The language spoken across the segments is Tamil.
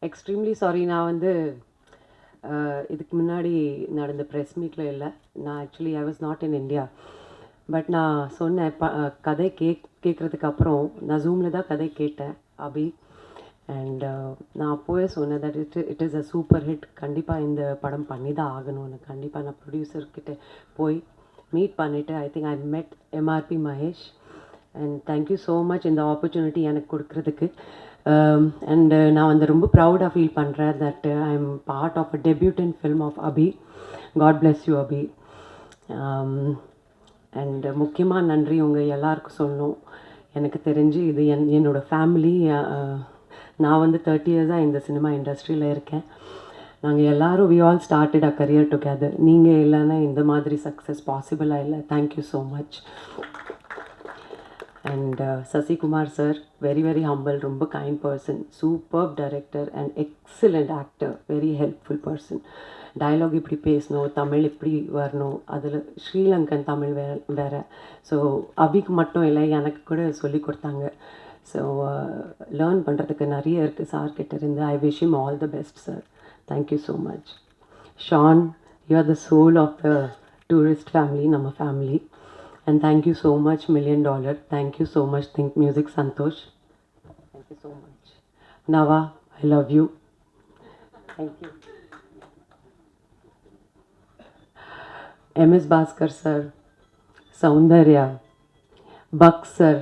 Extremely sorry. நான் வந்து இதுக்கு முன்னாடி நடந்த ப்ரெஸ் மீட்டில் இல்லை. நான் actually I was not in India. But நான் சொன்னேன் கதை கேட்குறதுக்கு அப்புறம் நான் ஜூமில் தான் கதை கேட்டேன் அபி. அண்ட் நான் அப்போவே சொன்னேன் that it is a super hit. கண்டிப்பாக இந்த படம் பண்ணி தான் ஆகணும்னு. கண்டிப்பாக நான் ப்ரொடியூசர்கிட்ட போய் மீட் பண்ணிவிட்டு ஐ think I met MRP Mahesh. And thank you so much இந்த ஆப்பர்ச்சுனிட்டி எனக்கு கொடுக்குறதுக்கு. அண்டு நான் வந்து ரொம்ப ப்ரௌடாக ஃபீல் பண்ணுறேன் that I am part of a debutante film of Abhi. God bless you Abhi. And முக்கியமாக நன்றி உங்கள் எல்லாருக்கும் சொல்லணும். எனக்கு தெரிஞ்சு இது என்னோடய ஃபேமிலி. நான் வந்து 30 இயர்ஸாக இந்த சினிமா இண்டஸ்ட்ரியில் இருக்கேன். நாங்கள் எல்லோரும் we all started a career together. நீங்கள் இல்லைன்னா இந்த மாதிரி சக்ஸஸ் பாசிபிளாக இல்லை. Thank you so much. And Sasikumar sir, very very humble, ரொம்ப kind person, superb director and excellent actor, very helpful person. Dialogue இப்படி பேசணும், தமிழ் இப்படி வரணும், அதில் ஸ்ரீலங்கன் தமிழ் வேறு. ஸோ அபிக்கு மட்டும் இல்லை, எனக்கு கூட சொல்லி கொடுத்தாங்க. ஸோ லேர்ன் பண்ணுறதுக்கு நிறைய இருக்குது சார்கிட்ட இருந்து. I wish him all the best sir. Thank you so much. Shaan, you are the soul of the tourist family, நம்ம family. And thank you so much, $1 million. Thank you so much, Think Music, Santosh. Thank you so much. Nava, I love you. Thank you. MS Bhaskar sir, Soundarya, Buck sir,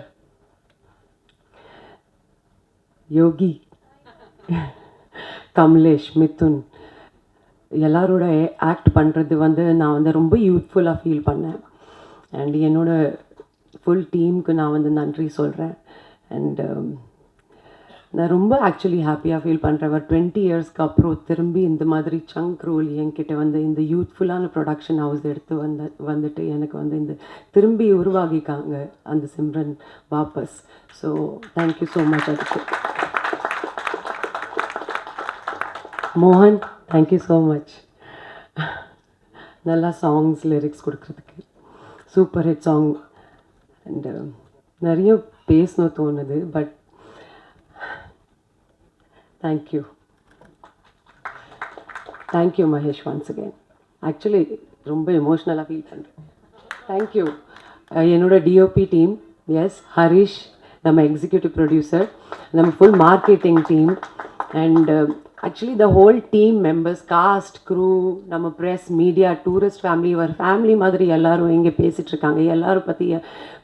Yogi, Kamlesh, Mithun. எல்லாரோட ஆக்ட் பண்ணுறது வந்து நான் வந்து ரொம்ப யூத்ஃபுல்லாக ஃபீல் பண்ணேன். அண்ட் என்னோடய ஃபுல் டீமுக்கு நான் வந்து நன்றி சொல்கிறேன். அண்டு நான் ரொம்ப ஆக்சுவலி ஹாப்பியாக ஃபீல் பண்ணுறேன். ஒரு 20 இயர்ஸ்க்கு அப்புறம் திரும்பி இந்த மாதிரி சங்க் ரோல் என்கிட்ட வந்து இந்த யூத்ஃபுல்லான ப்ரொடக்ஷன் ஹவுஸ் எடுத்து வந்துட்டு எனக்கு வந்து இந்த திரும்பி உருவாகிக்காங்க அந்த சிம்ரன் வாபஸ். So thank you so much. அதுக்கு மோகன், தேங்க்யூ ஸோ மச். நல்லா சாங்ஸ் லிரிக்ஸ் கொடுக்குறதுக்கு. Super hit song. அண்டு நிறைய பேசணும் தோணுது. But thank you Mahesh once again. Actually ரொம்ப எமோஷ்னலாக ஃபீல் பண்ணுறேன். தேங்க்யூ என்னோட டிஓபி டீம். எஸ், ஹரிஷ் நம்ம எக்ஸிக்யூட்டிவ் ப்ரொடியூசர், நம்ம full marketing team. And actually the whole team members, cast, crew, நம்ம ப்ரெஸ், மீடியா, டூரிஸ்ட் ஃபேமிலி, ஒரு ஃபேமிலி மாதிரி எல்லோரும் இங்கே பேசிகிட்ருக்காங்க. எல்லோரும் பற்றி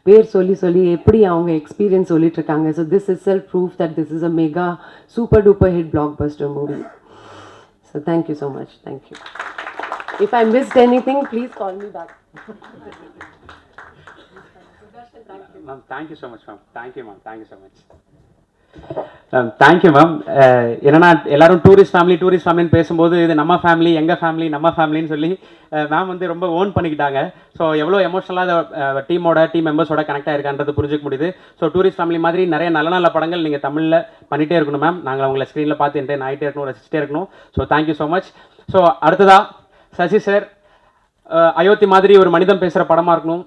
பேர் சொல்லி எப்படி அவங்க எக்ஸ்பீரியன்ஸ் சொல்லிகிட்ருக்காங்க. So this is self proof that this is a mega super duper hit blockbuster movie. So thank you so much. Thank you. If I missed anything please call me back. Ma'am thank you so much ma'am. Thank you ma'am. Thank you so much. Thank you ma'am. என்னன்னா எல்லாரும் டூரிஸ்ட் ஃபேமிலின்னு பேசும்போது இது நம்ம ஃபேமிலி, எங்கள் ஃபேமிலி, நம்ம ஃபேமிலின்னு சொல்லி மேம் வந்து ரொம்ப ஓன் பண்ணிக்கிட்டாங்க. ஸோ எவ்வளோ எமோஷனலாக டீம் மெம்பர்ஸோட கனெக்ட் ஆகிருக்கான்றது புரிஞ்சுக்க முடியுது. ஸோ டூரிஸ்ட் ஃபேமிலி மாதிரி நிறைய நல்ல நல்ல படங்கள் நீங்கள் தமிழில் பண்ணிகிட்டே இருக்கணும் மேம். நாங்கள் உங்களை ஸ்க்ரீனில் பார்த்து என்டர்டெயின் ஆகிட்டே இருக்கணும், ரசிச்சிட்டே இருக்கணும். So thank you so much. So அடுத்ததாக சசி சார், அயோத்தி மாதிரி ஒரு மனிதன் பேசுகிற படமாக இருக்கணும்,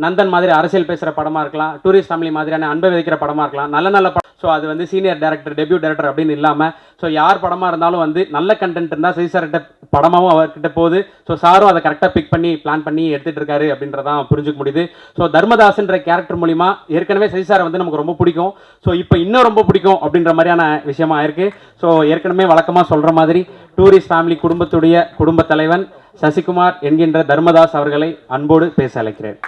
நந்தன் மாதிரி அரசியல் பேசுகிற படமாக இருக்கலாம், டூரிஸ்ட் ஃபேமிலி மாதிரியான அன்பை விதைக்கிற படமாக இருக்கலாம், நல்ல நல்ல படம். ஸோ அது வந்து சீனியர் டேரக்டர், டெபியூ டேரக்டர் அப்படின்னு இல்லாமல் ஸோ யார் படமாக இருந்தாலும் வந்து நல்ல கண்டென்ட் இருந்தால் சசி சார்கிட்ட படமாகவும் அவர்கிட்ட போகுது. ஸோ சாரும் அதை கரெக்டாக பிக் பண்ணி பிளான் பண்ணி எடுத்துகிட்டு இருக்காரு அப்படின்றதான் புரிஞ்சுக்க முடியுது. ஸோ தர்மதாஸ்ன்ற கேரக்டர் மூலிமா ஏற்கனவே சசி சாரை வந்து நமக்கு ரொம்ப பிடிக்கும். ஸோ இப்போ இன்னும் ரொம்ப பிடிக்கும் அப்படின்ற மாதிரியான விஷயமா இருக்குது. ஸோ ஏற்கனவே வழக்கமாக சொல்கிற மாதிரி டூரிஸ்ட் ஃபேமிலி குடும்பத்துடைய குடும்ப தலைவன் சசிகுமார் என்கின்ற தர்மதாஸ் அவர்களை அன்போடு பேச அழைக்கிறேன்.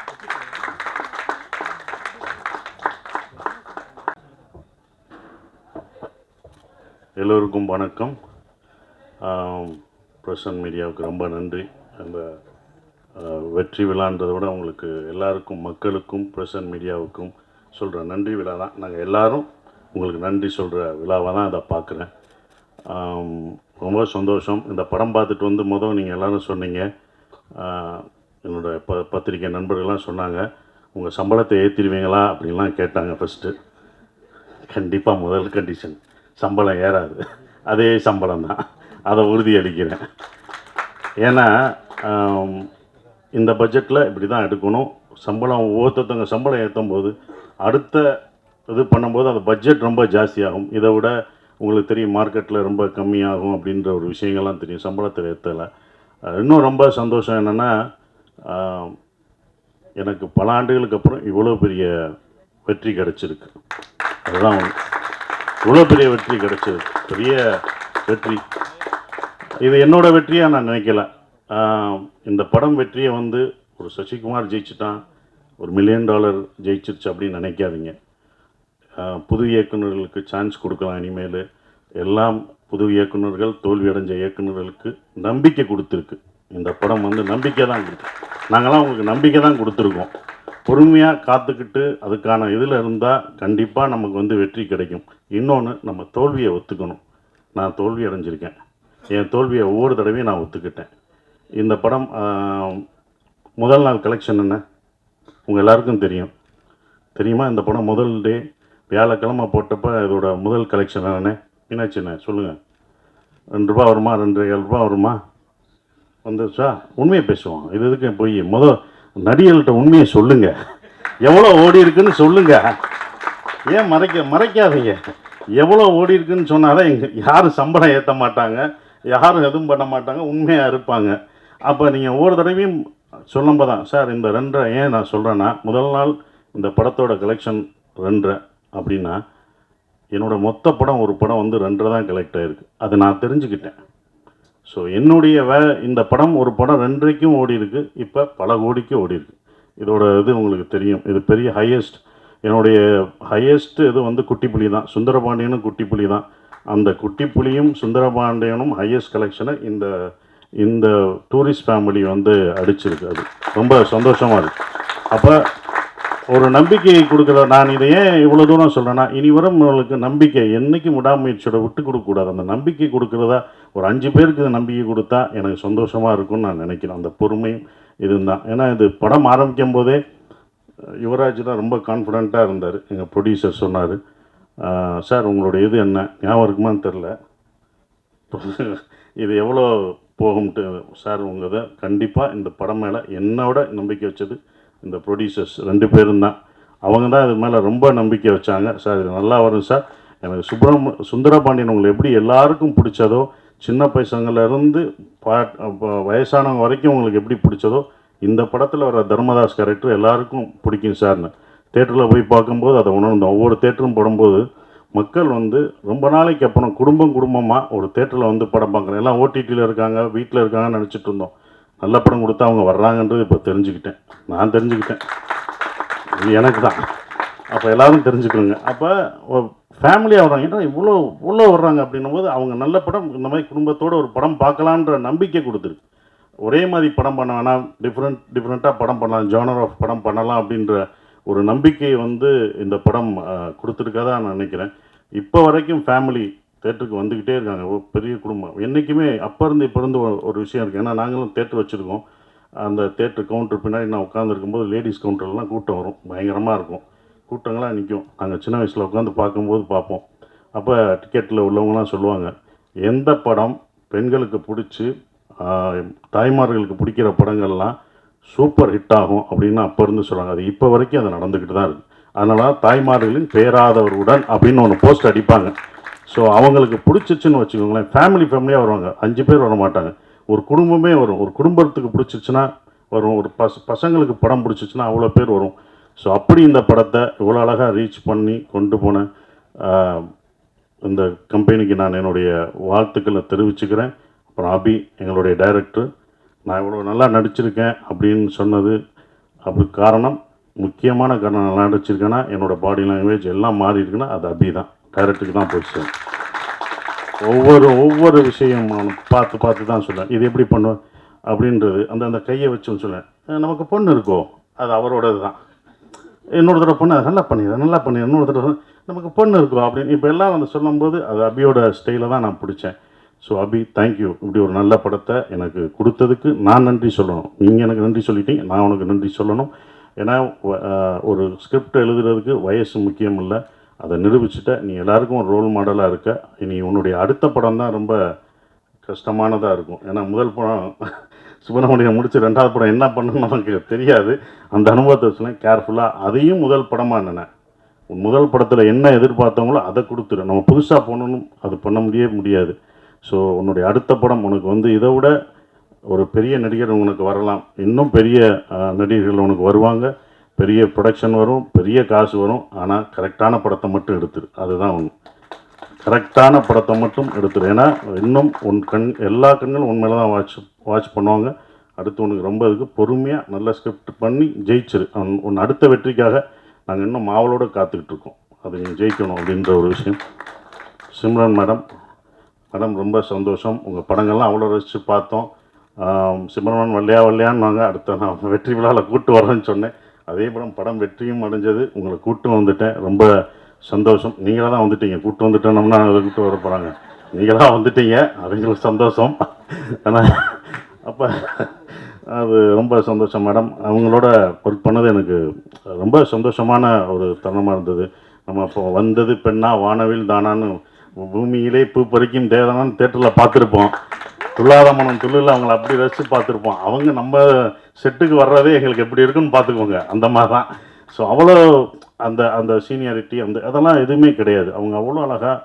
எல்லோருக்கும் வணக்கம். பிரசன்ட் மீடியாவுக்கு ரொம்ப நன்றி. அந்த வெற்றி விழான்றதை விட உங்களுக்கு எல்லாருக்கும், மக்களுக்கும், பிரசன்ட் மீடியாவுக்கும் சொல்கிற நன்றி விழா தான். நாங்கள் எல்லோரும் உங்களுக்கு நன்றி சொல்கிற விழாவாக தான் அதை பார்க்குறேன். ரொம்ப சந்தோஷம். இந்த படம் பார்த்துட்டு வந்து நீங்கள் எல்லோரும் சொன்னீங்க, என்னோடய பத்திரிக்கை நண்பர்கள்லாம் சொன்னாங்க, உங்கள் சம்பளத்தை ஏற்றிடுவீங்களா அப்படின்லாம் கேட்டாங்க. ஃபஸ்ட்டு கண்டிப்பாக முதல் கண்டிஷன் சம்பளம் ஏறாது, அதே சம்பளம் தான், அதை உறுதியளிக்கிறேன். ஏன்னா இந்த பட்ஜெட்டில் இப்படி தான் எடுக்கணும். சம்பளம் ஒவ்வொருத்தவங்க சம்பளம் ஏற்றும் போது அடுத்த இது பண்ணும்போது அந்த பட்ஜெட் ரொம்ப ஜாஸ்தியாகும். இதை விட உங்களுக்கு தெரியும் மார்க்கெட்டில் ரொம்ப கம்மியாகும் அப்படின்ற ஒரு விஷயங்கள்லாம் தெரியும், சம்பளத்தில் ஏற்றலை. இன்னும் ரொம்ப சந்தோஷம் என்னென்னா, எனக்கு பல ஆண்டுகளுக்கு அப்புறம் இவ்வளோ பெரிய வெற்றி கிடச்சிருக்கு. அதுதான் ஒன்று. இவ்வளோ பெரிய வெற்றி கிடச்சிருக்கு, பெரிய வெற்றி. இது என்னோடய வெற்றியாக நான் நினைக்கல. இந்த படம் வெற்றியை வந்து ஒரு சசிகுமார் ஜெயிச்சுட்டான், ஒரு $1 மில்லியன் ஜெயிச்சிருச்சு அப்படின்னு நினைக்காதீங்க. புது இயக்குநர்களுக்கு சான்ஸ் கொடுக்கலாம் இனிமேல். எல்லாம் புது இயக்குநர்கள், தோல்வியடைஞ்ச இயக்குநர்களுக்கு நம்பிக்கை கொடுத்துருக்கு. இந்த படம் வந்து நம்பிக்கை தான் கொடுத்துருக்கு. நாங்கள்லாம் உங்களுக்கு நம்பிக்கை தான் கொடுத்துருக்கோம். பொறுமையாக காத்துக்கிட்டு அதுக்கான இதில் இருந்தால் கண்டிப்பாக நமக்கு வந்து வெற்றி கிடைக்கும். இன்னொன்று, நம்ம தோல்வியை ஒத்துக்கணும். நான் தோல்வி அடைஞ்சிருக்கேன், என் தோல்வியை ஒவ்வொரு தடவையும் நான் ஒத்துக்கிட்டேன். இந்த படம் முதல் நாள் கலெக்ஷன் என்ன உங்கள் எல்லாருக்கும் தெரியுமா? இந்த படம் முதல் டே வியாழக்கிழமை போட்டப்போ இதோட முதல் கலெக்ஷன் என்னென்ன என்னாச்சுண்ணே சொல்லுங்கள். ₹2 வருமா, ₹2.25 வருமா? வந்துச்சா? உண்மையை பேசுவோம். இதுக்கு போய் நடிகர்கள்ட்ட உண்மையை சொல்லுங்கள். எவ்வளோ ஓடி இருக்குன்னு சொல்லுங்கள். ஏன் மறைக்காதீங்க. எவ்வளோ ஓடி இருக்குன்னு சொன்னாதான் யாரும் சம்பளம் ஏற்ற மாட்டாங்க, யாரும் எதுவும் பண்ண மாட்டாங்க, உண்மையாக இருப்பாங்க. அப்போ நீங்கள் ஒவ்வொரு தடவையும் சொல்லும்போது தான் சார் இந்த 2 ஏன் நான் சொல்கிறேன்னா, முதல் நாள் இந்த படத்தோட கலெக்ஷன் 2 அப்படின்னா என்னோடய மொத்த படம் ஒரு படம் வந்து 2 தான் கலெக்ட் ஆகிருக்கு. அதை நான் தெரிஞ்சுக்கிட்டேன். ஸோ என்னுடைய இந்த படம் ஒரு படம் 2க்கும் ஓடி இருக்குது, இப்போ பல கோடிக்கு ஓடி இருக்கு. இதோட இது உங்களுக்கு தெரியும். இது பெரிய ஹையஸ்ட், என்னுடைய ஹையஸ்ட் இது வந்து குட்டிப்புலி தான். சுந்தரபாண்டியனும் குட்டிப்புலி தான். அந்த குட்டிப்புலியும் சுந்தரபாண்டியனும் ஹையஸ்ட் கலெக்ஷனை இந்த டூரிஸ்ட் ஃபேமிலி வந்து அடிச்சிருக்கு. அது ரொம்ப சந்தோஷமாக இருக்குது. அப்போ ஒரு நம்பிக்கையை கொடுக்குற, நான் இதை ஏன் இவ்வளோ தூரம் சொல்கிறேன்னா, இனி வரும் உங்களுக்கு நம்பிக்கை என்றைக்கும் விடாமுயற்சியோட விட்டு கொடுக்கக்கூடாது. அந்த நம்பிக்கை கொடுக்குறதா ஒரு 5 பேருக்கு இந்த நம்பிக்கை கொடுத்தா எனக்கு சந்தோஷமாக இருக்கும்னு நான் நினைக்கிறேன். அந்த பொறுமையும் இதுதான். ஏன்னா இது படம் ஆரம்பிக்கும் போதே யுவராஜ் தான் ரொம்ப கான்ஃபிடெண்ட்டாக இருந்தார். எங்கள் ப்ரொடியூசர் சொன்னார், சார் உங்களுடைய இது என்ன ஞாபகம் இருக்குமான்னு தெரில, இது எவ்வளோ போகும்ட்டு. சார் உங்கள் இதை கண்டிப்பாக இந்த படம் மேலே என்னோட நம்பிக்கை வச்சது இந்த ப்ரொடியூசர்ஸ் 2 பேரும் தான். அவங்க தான் இது மேலே ரொம்ப நம்பிக்கை வச்சாங்க. சார் இது நல்லா வரும் சார். எனக்கு சுந்தரபாண்டியன் உங்களுக்கு எப்படி எல்லாருக்கும் பிடிச்சதோ, சின்ன பசங்கள்லேருந்து வயசானவங்க வரைக்கும் உங்களுக்கு எப்படி பிடிச்சதோ, இந்த படத்தில் வர தர்மதாஸ் கேரக்டர் எல்லாருக்கும் பிடிக்கும் சார்னு தேட்டரில் போய் பார்க்கும்போது அதை உணர்ந்தோம். ஒவ்வொரு தேட்டரும் போடும்போது மக்கள் வந்து ரொம்ப நாளைக்கு அப்புறம் குடும்பமாக ஒரு தேட்டரில் வந்து படம் பார்க்குறேன். எல்லாம் ஓடிடியில் இருக்காங்க, வீட்டில் இருக்காங்கன்னு நினச்சிட்டு இருந்தோம். நல்ல படம் கொடுத்தா அவங்க வர்றாங்கன்றது இப்போ தெரிஞ்சுக்கிட்டேன். நான் தெரிஞ்சுக்கிட்டேன், இது எனக்கு தான். அப்போ எல்லோரும் தெரிஞ்சுக்கணுங்க. அப்போ ஃபேமிலியாக வர்றாங்க, ஏன்னா இவ்வளோ வர்றாங்க அப்படின்னும் போது அவங்க நல்ல படம் இந்த மாதிரி குடும்பத்தோடு ஒரு படம் பார்க்கலான்ற நம்பிக்கை கொடுத்துருக்கு. ஒரே மாதிரி படம் பண்ண வேணாம், டிஃப்ரெண்ட்டாக படம் பண்ணலாம், ஜானர் ஆஃப் படம் பண்ணலாம் அப்படின்ற ஒரு நம்பிக்கையை வந்து இந்த படம் கொடுத்துருக்கதா நான் நினைக்கிறேன். இப்போ வரைக்கும் ஃபேமிலி தேட்டருக்கு வந்துக்கிட்டே இருக்காங்க. ஒரு பெரிய குடும்பம் என்றைக்குமே அப்போ இருந்து இப்போ இருந்து ஒரு விஷயம் இருக்குது. ஏன்னா நாங்களும் தேட்டர் வச்சுருக்கோம். அந்த தேட்டர் கவுண்டர் பின்னாடி நான் உட்காந்துருக்கும்போது லேடிஸ் கவுண்டர்லாம் கூட்டம் வரும், பயங்கரமாக இருக்கும், கூட்டங்களாக நிற்கும். நாங்கள் சின்ன வயசில் உட்காந்து பார்க்கும்போது பார்ப்போம். அப்போ டிக்கெட்டில் உள்ளவங்களாம் சொல்லுவாங்க, எந்த படம் பெண்களுக்கு பிடிச்சி தாய்மார்களுக்கு பிடிக்கிற படங்கள்லாம் சூப்பர் ஹிட் ஆகும் அப்படின்னு அப்போ இருந்து சொல்கிறாங்க. அது இப்போ வரைக்கும் அது நடந்துக்கிட்டு தான் இருக்குது. அதனால் தாய்மார்களின் பேராதவருடன் அப்படின்னு ஒன்று போஸ்ட் அடிப்பாங்க. ஸோ அவங்களுக்கு பிடிச்சிச்சுன்னு வச்சுக்கோங்களேன், ஃபேமிலியாக வருவாங்க. 5 பேர் வர மாட்டாங்க, ஒரு குடும்பமே வரும். ஒரு குடும்பத்துக்கு பிடிச்சிச்சுன்னா வரும், ஒரு பசங்களுக்கு படம் பிடிச்சிச்சுன்னா அவ்வளோ பேர் வரும். ஸோ அப்படி இந்த படத்தை இவ்வளோ அழகாக ரீச் பண்ணி கொண்டு போன இந்த கம்பெனிக்கு நான் என்னுடைய வாழ்த்துக்களை தெரிவிச்சுக்கிறேன். அப்புறம் அபி எங்களுடைய டைரக்டர், நான் இவ்வளோ நல்லா நடிச்சிருக்கேன் அப்படின்னு சொன்னது அப்படி முக்கியமான காரணம் நல்லா நடிச்சிருக்கேன்னா என்னோடய பாடி லாங்குவேஜ் எல்லாம் மாறி இருக்குன்னா அது அபி தான், டைரக்டருக்கு தான் போயிடுச்சு. ஒவ்வொரு விஷயம் பார்த்து தான் சொல்லுவேன், இது எப்படி பண்ணுவேன் அப்படின்றது. அந்த கையை வச்சுன்னு சொல்லுவேன். நமக்கு பொண்ணு இருக்கோ அது அவரோடது தான், இன்னொரு தடவை பொண்ணு அதை நல்லா பண்ணிடுறேன், இன்னொரு தடவை நமக்கு பொண்ணு இருக்கோ அப்படின்னு இப்போ எல்லாம் வந்து சொல்லும்போது அது அபியோட ஸ்டைலை தான் நான் பிடிச்சேன். ஸோ அபி, தேங்க்யூ. இப்படி ஒரு நல்ல படத்தை எனக்கு கொடுத்ததுக்கு நான் நன்றி சொல்லணும். நீங்கள் எனக்கு நன்றி சொல்லிட்டீங்க, நான் உனக்கு நன்றி சொல்லணும். ஏன்னா ஒரு ஸ்கிரிப்ட் எழுதுறதுக்கு வயசு முக்கியம் இல்லை, அதை நிரூபிச்சுட்ட. நீ எல்லாருக்கும் ஒரு ரோல் மாடலாக இருக்க. இனி உன்னுடைய அடுத்த படம் தான் ரொம்ப கஷ்டமானதாக இருக்கும். ஏன்னா முதல் படம் சுப்பிரமணியம் முடிச்சு 2வது படம் என்ன பண்ணணும்னு நமக்கு தெரியாது. அந்த அனுபவத்தை வச்சுலாம் கேர்ஃபுல்லாக அதையும் முதல் படமாக நினை. முதல் படத்தில் என்ன எதிர்பார்த்தவங்களோ அதை கொடுத்துரு. நம்ம புதுசாக போகணுன்னு அது பண்ண முடியாது. ஸோ உன்னுடைய அடுத்த படம் உனக்கு வந்து இதை விட ஒரு பெரிய நடிகர் உனக்கு வரலாம், இன்னும் பெரிய நடிகர்கள் உனக்கு வருவாங்க, பெரிய ப்ரொடக்ஷன் வரும், பெரிய காசு வரும். ஆனால் கரெக்டான படத்தை மட்டும் எடுத்துரு. அதுதான் ஒன்று, கரெக்டான படத்தை மட்டும் எடுத்துரு. ஏன்னா இன்னும் எல்லா கண்களும் உன் மேலே தான் வாட்ச் பண்ணுவாங்க. அடுத்து உனக்கு ரொம்ப இதுக்கு பொறுமையாக நல்ல ஸ்கிரிப்ட் பண்ணி ஜெயிச்சிரு. உன் அடுத்த வெற்றிக்காக நாங்கள் இன்னும் மாவலோடு காத்துக்கிட்டு இருக்கோம். அது நீங்கள் ஜெயிக்கணும் அப்படின்ற ஒரு விஷயம். சிம்ரன் மேடம் ரொம்ப சந்தோஷம். உங்கள் படங்கள்லாம் அவ்வளோ ரசித்து பார்த்தோம். சிம்ரன் வல்லையான்னு நாங்கள் அடுத்த நான் வெற்றி விழாவில் கூப்பிட்டு வரேன்னு சொன்னேன். அதே படம் வெற்றியும் அடைஞ்சது. உங்களை கூப்பிட்டு வந்துட்டேன், ரொம்ப சந்தோஷம். நீங்களாக தான் வந்துட்டீங்க, கூப்பிட்டு வந்துட்டோம்னா அதை கூப்பிட்டு வர போகிறாங்க. நீங்களாக வந்துட்டீங்க, அது எங்களுக்கு சந்தோஷம். ஆனால் அப்போ அது ரொம்ப சந்தோஷம் மேடம். அவங்களோட ஒர்க் பண்ணது எனக்கு ரொம்ப சந்தோஷமான ஒரு தருணமாக இருந்தது. நம்ம அப்போ வந்தது பெண்ணா வானவில் தானான்னு பூமியிலே பூ பறிக்கும் தேவதானான்னு தேட்டரில் பார்த்துருப்போம். துள்ளாத மனம் துள்ளில் அவங்கள அப்படி ரசித்து பார்த்துருப்போம். அவங்க நம்ம செட்டுக்கு வர்றதே எங்களுக்கு எப்படி இருக்குன்னு பார்த்துக்கோங்க, அந்த மாதிரி தான். ஸோ அவ்வளோ அந்த சீனியாரிட்டி அதெல்லாம் எதுவுமே கிடையாது. அவங்க அவ்வளோ அழகாக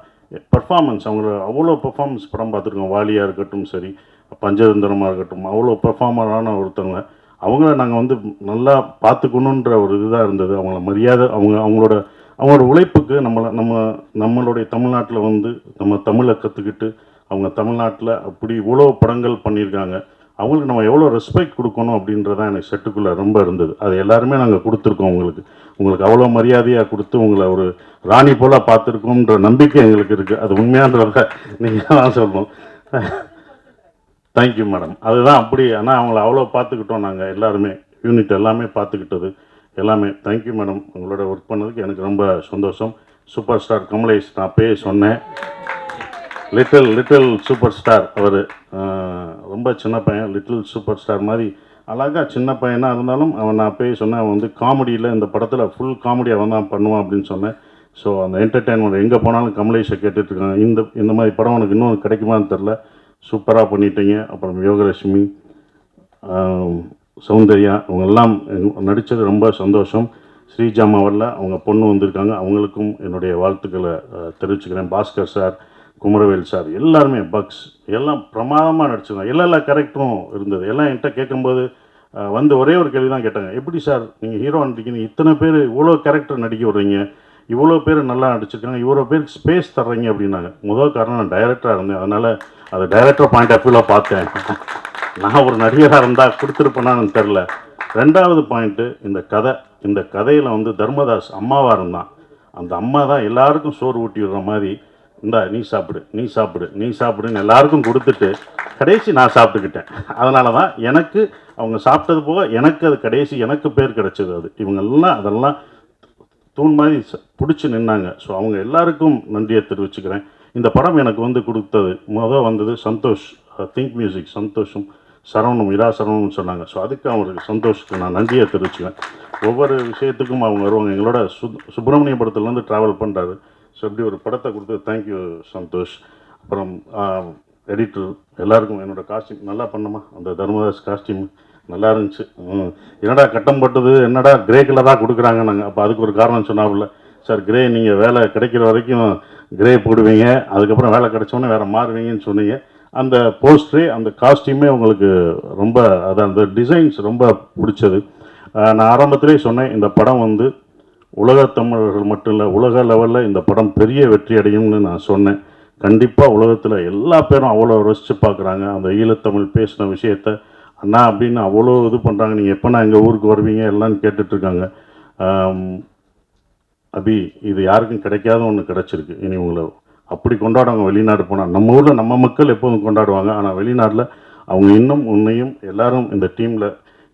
பர்ஃபார்மன்ஸ், அவங்கள அவ்வளோ பர்ஃபார்மன்ஸ் படம் பார்த்துருக்கோம். வாலியாக இருக்கட்டும் சரி, பஞ்சதந்திரமாக இருக்கட்டும், அவ்வளோ பர்ஃபார்மரான ஒருத்தவங்க. அவங்கள நாங்கள் வந்து நல்லா பார்த்துக்கணுன்ற ஒரு இதுதான் இருந்தது. அவங்கள மரியாதை, அவங்களோட உழைப்புக்கு நம்மளுடைய தமிழ்நாட்டில் வந்து நம்ம தமிழை கற்றுக்கிட்டு அவங்க தமிழ்நாட்டில் அப்படி இவ்வளோ படங்கள் பண்ணியிருக்காங்க. அவங்களுக்கு நம்ம எவ்வளோ ரெஸ்பெக்ட் கொடுக்கணும் அப்படின்றதான் எனக்கு செட்டுக்குள்ளே ரொம்ப இருந்தது. அது எல்லாருமே நாங்கள் கொடுத்துருக்கோம். உங்களுக்கு அவ்வளோ மரியாதையாக கொடுத்து உங்களை ஒரு ராணி போல் பார்த்துருக்கோன்ற நம்பிக்கை எங்களுக்கு இருக்குது. அது உண்மையான்றத நீங்கள் தான் சொல்லணும். Thank you madam. அதுதான் அப்படி. ஆனால் அவங்கள அவ்வளோ பார்த்துக்கிட்டோம் நாங்கள் எல்லாருமே, யூனிட் எல்லாமே பார்த்துக்கிட்டது எல்லாமே. Thank you madam. உங்களோட ஒர்க் பண்ணதுக்கு எனக்கு ரொம்ப சந்தோஷம். சூப்பர் ஸ்டார் கமலேஷ், நான் அப்பயே சொன்னேன், லிட்டில் சூப்பர் ஸ்டார். அவர் ரொம்ப சின்ன பையன், லிட்டில் சூப்பர் ஸ்டார் மாதிரி அழகாக சின்ன பையனாக இருந்தாலும் நான் அப்பயே சொன்னேன், அவன் வந்து காமெடியில் இந்த படத்தில் ஃபுல் காமெடி அவன் தான் பண்ணுவான் அப்படின்னு சொன்னேன். ஸோ அந்த என்டர்டெயின்மெண்ட் எங்கே போனாலும் கமலேஷை கேட்டுட்ருக்காங்க. இந்த மாதிரி படம் உனக்கு இன்னும் கிடைக்குமான்னு தெரில, சூப்பராக பண்ணிட்டீங்க. அப்புறம் யோகலட்சுமி, சௌந்தர்யா, அவங்கெல்லாம் நடித்தது ரொம்ப சந்தோஷம். ஸ்ரீஜாமா வரல, அவங்க பொண்ணு வந்திருக்காங்க, அவங்களுக்கும் என்னுடைய வாழ்த்துக்களை தெரிவிச்சுக்கிறேன். பாஸ்கர் சார், குமரவேல் சார், எல்லாருமே பக்ஸ் எல்லாம் பிரமாதமாக நடிச்சிருந்தாங்க. எல்லா கேரக்டரும் இருந்தது. எல்லாம் என்கிட்ட கேட்கும்போது வந்து ஒரே ஒரு கேள்வி தான் கேட்டாங்க, எப்படி சார் நீங்கள் ஹீரோ நடிக்கிறீங்க, இத்தனை பேர் இவ்வளோ கேரக்டர் நடிக்க விடுறீங்க, இவ்வளோ பேர் நல்லா நடிச்சிருக்காங்க, இவ்வளோ பேருக்கு ஸ்பேஸ் தர்றீங்க அப்படின்னாங்க. முதல் காரணம் நான் டைரக்டராக இருந்தேன், அதனால் அது டைரக்டர் பாயிண்ட் ஆஃப் வியூவில் பார்த்தேன். நான் ஒரு நடிகராக இருந்தால் கொடுத்துருப்பேனான்னு தெரில. ரெண்டாவது பாயிண்ட்டு, இந்த கதையில் வந்து தர்மதாஸ் அம்மாவாக இருந்தான். அந்த அம்மா தான் எல்லாருக்கும் சோறு ஊட்டி விடுற மாதிரி, இந்தா நீ சாப்பிடுன்னு எல்லாருக்கும் கொடுத்துட்டு கடைசி நான் சாப்பிட்டுக்கிட்டேன். அதனால தான் எனக்கு அவங்க சாப்பிட்டது போக எனக்கு அது கடைசி எனக்கு பேர் கிடச்சிது. அது இவங்கெல்லாம் அதெல்லாம் தூண் மாதிரி பிடிச்சி நின்னாங்க. ஸோ அவங்க எல்லாருக்கும் நன்றியை தெரிவிச்சுக்கிறேன். இந்த படம் எனக்கு வந்து கொடுத்தது வந்தது சந்தோஷ், திங்க் மியூசிக் சந்தோஷம், சரவணம், இரா சரவணம்னு சொன்னாங்க. ஸோ அதுக்கு அவங்களுக்கு சந்தோஷத்துக்கு நான் நன்றியை தெரிவிச்சுக்கிறேன். ஒவ்வொரு விஷயத்துக்கும் அவங்க வருவாங்க. எங்களோட சுப்பிரமணிய படத்துலேருந்து ட்ராவல் பண்ணுறாரு. ஸோ இப்படி ஒரு படத்தை கொடுத்து தேங்க்யூ சந்தோஷ். அப்புறம் எடிட்டர் எல்லாருக்கும் என்னோடய காஸ்டியூம் நல்லா பண்ணமா, அந்த தர்மதாஸ் காஸ்டியூம் நல்லா இருந்துச்சு. என்னடா கட்டம் பட்டது, என்னடா கிரே கலராக கொடுக்குறாங்க நாங்கள். அப்போ அதுக்கு ஒரு காரணம் சொன்னாப்புல, சார் கிரே நீங்கள் வேலை கிடைக்கிற வரைக்கும் கிரே போடுவீங்க, அதுக்கப்புறம் வேலை கிடைச்சோன்னே வேறு மாறுவீங்கன்னு சொன்னீங்க. அந்த போஸ்டரே அந்த காஸ்டியூமே உங்களுக்கு ரொம்ப அந்த டிசைன்ஸ் ரொம்ப பிடிச்சது. நான் ஆரம்பத்திலே சொன்னேன், இந்த படம் வந்து உலகத் தமிழர்கள் மட்டும் இல்லை, உலக லெவலில் இந்த படம் பெரிய வெற்றி அடையும்னு நான் சொன்னேன். கண்டிப்பாக உலகத்தில் எல்லா பேரும் அவ்வளோ ரசித்து பார்க்குறாங்க. அந்த ஈழத்தமிழ் பேசின விஷயத்த அண்ணா அப்படின்னு அவ்வளோ இது பண்ணுறாங்க. நீங்கள் எப்போனா எங்கள் ஊருக்கு வருவீங்க எல்லாம் கேட்டுட்ருக்காங்க. அபி, இது யாருக்கும் கிடைக்காத ஒன்று கிடச்சிருக்கு. இனி உங்களை அப்படி கொண்டாடுவாங்க. வெளிநாடு போனால் நம்ம ஊரில் நம்ம மக்கள் எப்போதும் கொண்டாடுவாங்க, ஆனால் வெளிநாட்டில் அவங்க இன்னும் உன்னையும் எல்லாரும் இந்த டீமில்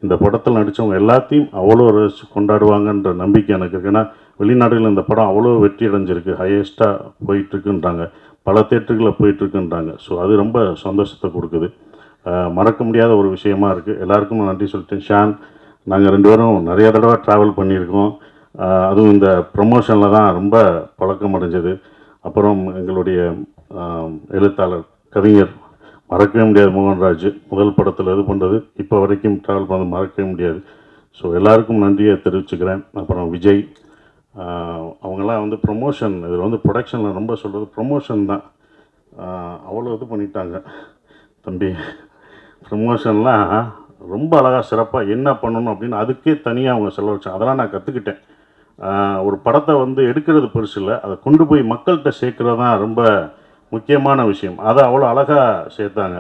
இந்த படத்தில் நடித்தவங்க எல்லாத்தையும் அவ்வளோ ரசித்து கொண்டாடுவாங்கன்ற நம்பிக்கை எனக்கு இருக்குது. ஏன்னா வெளிநாடுகளில் இந்த படம் அவ்வளோ வெற்றி அடைஞ்சிருக்கு, ஹையஸ்ட்டாக போயிட்டுருக்குன்றாங்க, பல தேட்டர்களில் போயிட்டுருக்குன்றாங்க. ஸோ அது ரொம்ப சந்தோஷத்தை கொடுக்குது, மறக்க முடியாத ஒரு விஷயமா இருக்குது. எல்லாருக்கும் நன்றி சொல்லிட்டேன். ஷான், நாங்கள் 2 பேரும் நிறைய தடவை ட்ராவல் பண்ணியிருக்கோம். அதுவும் இந்த ப்ரமோஷனில் தான் ரொம்ப பழக்கம் அடைஞ்சது. அப்புறம் எங்களுடைய எழுத்தாளர் கவிஞர் மறக்கவே முடியாது மோகன்ராஜ், முதல் படத்தில் இது பண்ணுறது இப்போ வரைக்கும் ட்ராவல் பண்ணது மறக்கவே முடியாது. ஸோ எல்லாருக்கும் நன்றியை தெரிவிச்சுக்கிறேன். அப்புறம் விஜய், அவங்கெல்லாம் வந்து ப்ரொமோஷன், இதில் வந்து ப்ரொடக்ஷனில் ரொம்ப சொல்கிறது ப்ரொமோஷன் தான். அவ்வளோ இது பண்ணிட்டாங்க தம்பி. ப்ரொமோஷன்லாம் ரொம்ப அழகாக சிறப்பாக என்ன பண்ணணும் அப்படின்னு அதுக்கே தனியாக அவங்க செலவழிச்சாங்க. அதெல்லாம் நான் கற்றுக்கிட்டேன். ஒரு படத்தை வந்து எடுக்கிறது பெருசு இல்லை, அதை கொண்டு போய் மக்கள்கிட்ட சேர்க்குறது தான் ரொம்ப முக்கியமான விஷயம். அதை அவ்வளோ அழகாக சேர்த்தாங்க.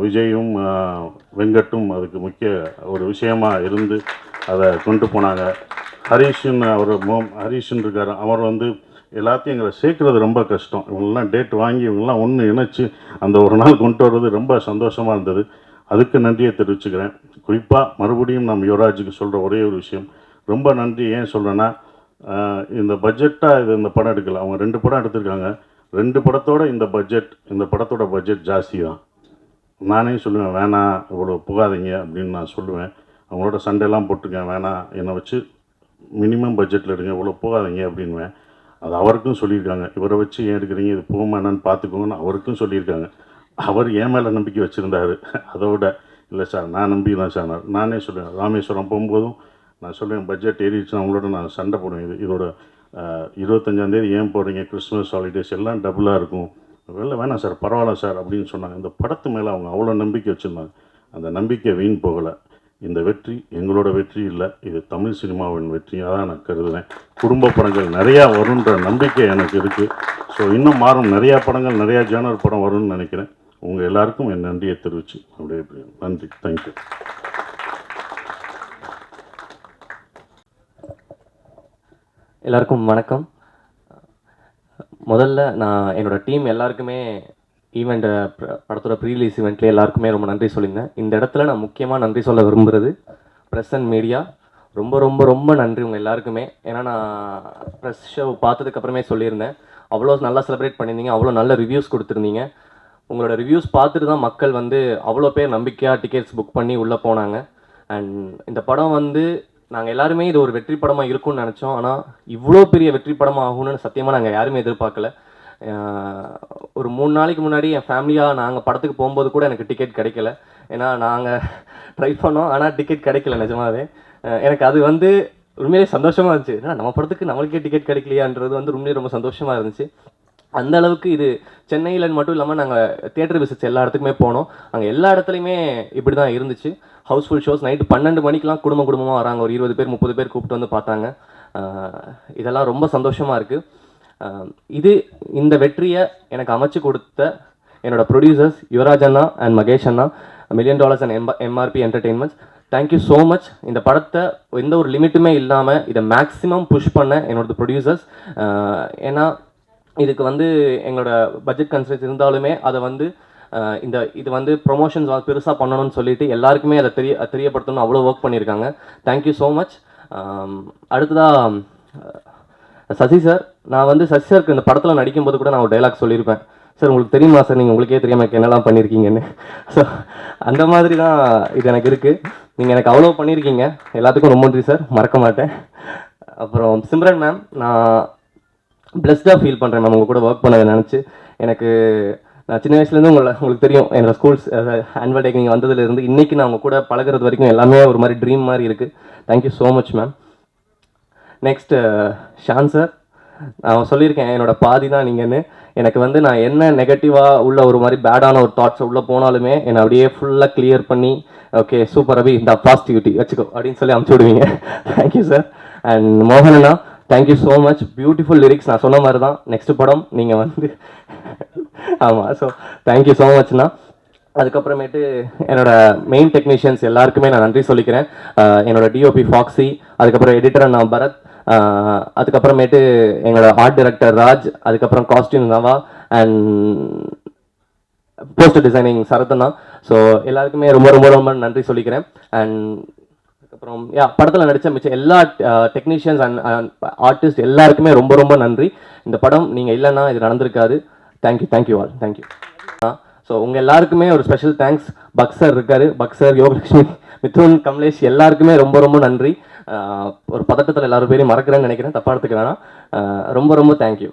விஜயும் வெங்கட்டும் அதுக்கு முக்கிய ஒரு விஷயமாக இருந்து அதை கொண்டு போனாங்க. ஹரீஷன் ஹரீஷன் இருக்கார், அவர் வந்து எல்லாத்தையும் எங்களை சேர்க்குறது ரொம்ப கஷ்டம். இவங்கெல்லாம் டேட் வாங்கி இவங்கெல்லாம் ஒன்று இணைச்சி அந்த ஒரு நாள் கொண்டு வர்றது ரொம்ப சந்தோஷமாக இருந்தது. அதுக்கு நன்றியை தெரிவிச்சுக்கிறேன். குறிப்பாக மறுபடியும் நம்ம யுவராஜுக்கு சொல்கிற ஒரே ஒரு விஷயம், ரொம்ப நன்றி. ஏன் சொல்கிறேன்னா, இந்த பட்ஜெட்டாக இந்த படம் எடுக்கலை, அவங்க 2 படம் எடுத்திருக்காங்க. 2 படத்தோட இந்த படத்தோட பட்ஜெட் ஜாஸ்தி தான். நானே சொல்லுவேன், வேணாம் இவ்வளோ புகாதீங்க அப்படின்னு நான் சொல்லுவேன். அவங்களோட சண்டைலாம் போட்டிருக்கேன், வேணாம் என்னை வச்சு மினிமம் பட்ஜெட்டில் எடுங்க, இவ்வளோ போகாதீங்க அப்படின்வேன். அது அவருக்கும் சொல்லியிருக்காங்க, இவரை வச்சு ஏன் எடுக்கிறீங்க, இது போகுமா என்னன்னு பார்த்துக்கோங்கன்னு அவருக்கும் சொல்லியிருக்காங்க. அவர் என் மேலே நம்பிக்கை வச்சுருந்தார். அதோட இல்லை சார் நான் நம்பி தான் சார். நானே சொல்லுவேன், ராமேஸ்வரம் போகும்போதும் நான் சொல்லுவேன், பட்ஜெட் ஏறிடுச்சுன்னா அவங்களோட நான் சண்டை போடுவேன். இதோட 25ஆந்தேதி ஏன் போடுறீங்க, கிறிஸ்மஸ் ஹாலிடேஸ் எல்லாம் டபுளாக இருக்கும், வெளில வேணாம் சார் பரவாயில்ல சார் அப்படின்னு சொன்னாங்க. இந்த படத்து மேலே அவங்க அவ்வளோ நம்பிக்கை வச்சுருந்தாங்க. அந்த நம்பிக்கை வீண் போகலை. இந்த வெற்றி எங்களோட வெற்றி இல்லை, இது தமிழ் சினிமாவின் வெற்றியாக தான் நான் கருதுகிறேன். குடும்ப படங்கள் நிறையா வருன்ற நம்பிக்கை எனக்கு இருக்குது. ஸோ இன்னும் மாறும், நிறையா படங்கள், நிறையா ஜானர் படம் வரும்னு நினைக்கிறேன். உங்கள் எல்லாருக்கும் என் நன்றியை தெரிவிச்சு அப்படியே நன்றி. தேங்க்யூ. எல்லாருக்கும் வணக்கம். முதல்ல நான் என்னோடய டீம் எல்லாருக்குமே ஈவெண்ட் படத்தோட ப்ரீலீஸ் ஈவெண்ட்லேயே எல்லாருக்குமே ரொம்ப நன்றி சொல்லியிருந்தேன். இந்த இடத்துல நான் முக்கியமாக நன்றி சொல்ல விரும்புகிறது ப்ரெஸ் அண்ட் மீடியா. ரொம்ப ரொம்ப ரொம்ப நன்றி உங்கள் எல்லாருக்குமே. ஏன்னா நான் ப்ரெஸ் ஷோ பார்த்ததுக்கப்புறமே சொல்லியிருந்தேன், அவ்வளோ நல்லா செலிப்ரேட் பண்ணியிருந்தீங்க, அவ்வளோ நல்ல ரிவ்யூஸ் கொடுத்துருந்தீங்க. உங்களோட ரிவ்யூஸ் பார்த்துட்டு தான் மக்கள் வந்து அவ்வளோ பேர் நம்பிக்கையாக டிக்கெட்ஸ் புக் பண்ணி உள்ளே போனாங்க. அண்ட் இந்த படம் வந்து நாங்கள் எல்லாருமே இது ஒரு வெற்றி படமாக இருக்கும்னு நினச்சோம். ஆனால் இவ்வளோ பெரிய வெற்றி படமாக ஆகும்னு சத்தியமாக நாங்கள் யாருமே எதிர்பார்க்கல. ஒரு 3 நாளைக்கு முன்னாடி என் ஃபேமிலியாக நாங்கள் படத்துக்கு போகும்போது கூட எனக்கு டிக்கெட் கிடைக்கல. ஏன்னா நாங்கள் ட்ரை பண்ணோம், ஆனால் டிக்கெட் கிடைக்கல நிஜமாவே. எனக்கு அது வந்து உண்மையிலே சந்தோஷமாக இருந்துச்சு. ஏன்னா நம்ம படத்துக்கு நம்மளுக்கே டிக்கெட் கிடைக்கலையான்றது வந்து உண்மையிலே ரொம்ப சந்தோஷமாக இருந்துச்சு. அந்த அளவுக்கு இது சென்னையில் மட்டும் இல்லாமல் நாங்கள் தியேட்டர் விசிட்ஸ் எல்லா இடத்துக்குமே போனோம். அங்கே எல்லா இடத்துலையுமே இப்படி தான் இருந்துச்சு. Housefull shows. நைட்டு 12 மணிக்கெலாம் குடும்பமாக வராங்க, ஒரு 20 பேர் 30 பேர் கூப்பிட்டு வந்து பார்த்தாங்க. இதெல்லாம் ரொம்ப சந்தோஷமாக இருக்குது. இந்த வெற்றியை எனக்கு அமைச்சு கொடுத்த என்னோடய ப்ரொடியூசர்ஸ் யுவராஜ் அண்ணா அண்ட் மகேஷ் அண்ணா, $1 million and MRP entertainments, thank you so much. இந்த படத்தை எந்த ஒரு லிமிட்டுமே இல்லாமல் இதை மேக்ஸிமம் புஷ் பண்ண என்னோடய ப்ரொடியூசர்ஸ். ஏன்னா இதுக்கு வந்து எங்களோட பட்ஜெட் கன்ஸ்ட்ரெயின்ஸ் இருந்தாலுமே அதை வந்து இது வந்து ப்ரொமோஷன்ஸ் பெருசாக பண்ணணும்னு சொல்லிட்டு எல்லாருக்குமே அதை தெரியப்படுத்தணும்னு அவ்வளோ ஒர்க் பண்ணியிருக்காங்க. Thank you so much. அடுத்ததாக சசி சார், நான் வந்து சசி சாருக்கு இந்த படத்தில் நடிக்கும்போது கூட நான் ஒரு டைலாக் சொல்லியிருப்பேன், சார் உங்களுக்கு தெரியுமா சார் நீங்கள் உங்களுக்கே தெரியாமல் என்னெல்லாம் பண்ணியிருக்கீங்கன்னு. ஸோ அந்த மாதிரி தான் இது எனக்கு இருக்குது. நீங்கள் எனக்கு அவ்வளோ பண்ணியிருக்கீங்க, எல்லாத்துக்கும் ரொம்ப நன்றி சார், மறக்க மாட்டேன். அப்புறம் சிம்ரன் மேம், நான் பிளஸ்டாக ஃபீல் பண்ணுறேன் மேம் உங்கள் கூட ஒர்க் பண்ணதை நினச்சி. நான் சின்ன வயசுலேருந்து உங்களுக்கு தெரியும், என்னோடய ஸ்கூல்ஸ் ஆனுவல் டேக்கு நீங்கள் வந்ததுலேருந்து இன்றைக்கி நான் உங்கள் கூட பழகிறது வரைக்கும் எல்லாமே ஒரு மாதிரி ட்ரீம் மாதிரி இருக்குது. Thank you so much ma'am. Next Shaan sir, நான் சொல்லியிருக்கேன் என்னோடய பாதி தான் நீங்கன்னு. எனக்கு வந்து நான் என்ன நெகட்டிவாக உள்ள ஒரு மாதிரி பேடான ஒரு தாட்ஸ் உள்ளே போனாலுமே என்னை அப்படியே ஃபுல்லாக கிளியர் பண்ணி, ஓகே சூப்பர் அபி இந்த பாசிட்டிவிட்டி வச்சுக்கோ அப்படின்னு சொல்லி அமுச்சு விடுவீங்க. Thank you sir. அண்ட் மோகனண்ணா, thank you so much. Beautiful lyrics. நான் சொன்ன மாதிரி தான் நெக்ஸ்ட் படம் நீங்கள் வந்து ஆமாம். ஸோ தேங்க்யூ ஸோ மச்ண்ணா. அதுக்கப்புறமேட்டு என்னோட மெயின் டெக்னீஷியன்ஸ் எல்லாருக்குமே நான் நன்றி சொல்லிக்கிறேன். என்னோட டிஓபி ஃபாக்ஸி, அதுக்கப்புறம் எடிட்டர் நான் பரத், அதுக்கப்புறமேட்டு எங்களோட ஆர்ட் டைரக்டர் ராஜ், அதுக்கப்புறம் costume Nava and poster designing சரத்னா. ஸோ எல்லாருக்குமே ரொம்ப ரொம்ப ரொம்ப நன்றி சொல்லிக்கிறேன். அண்ட் அப்புறம் படத்தில் நடித்த மிச்சம் எல்லா டெக்னீஷியன்ஸ் அண்ட் ஆர்டிஸ்ட் எல்லாருக்குமே ரொம்ப ரொம்ப நன்றி. இந்த படம் நீங்கள் இல்லைன்னா இது நடந்திருக்காது. Thank you all. தேங்க்யூ. ஸோ உங்கள் எல்லாருக்குமே ஒரு ஸ்பெஷல் தேங்க்ஸ். பக்சர் இருக்கார், பக்சர், யோகலட்சுமி, மிதுன், கமலேஷ் எல்லாருக்குமே ரொம்ப ரொம்ப நன்றி. ஒரு பதட்டத்தில் எல்லாரும் பேரையும் மறக்கிறேன்னு நினைக்கிறேன், தப்பாக எடுத்துக்க வேணாம். ரொம்ப ரொம்ப தேங்க்யூ.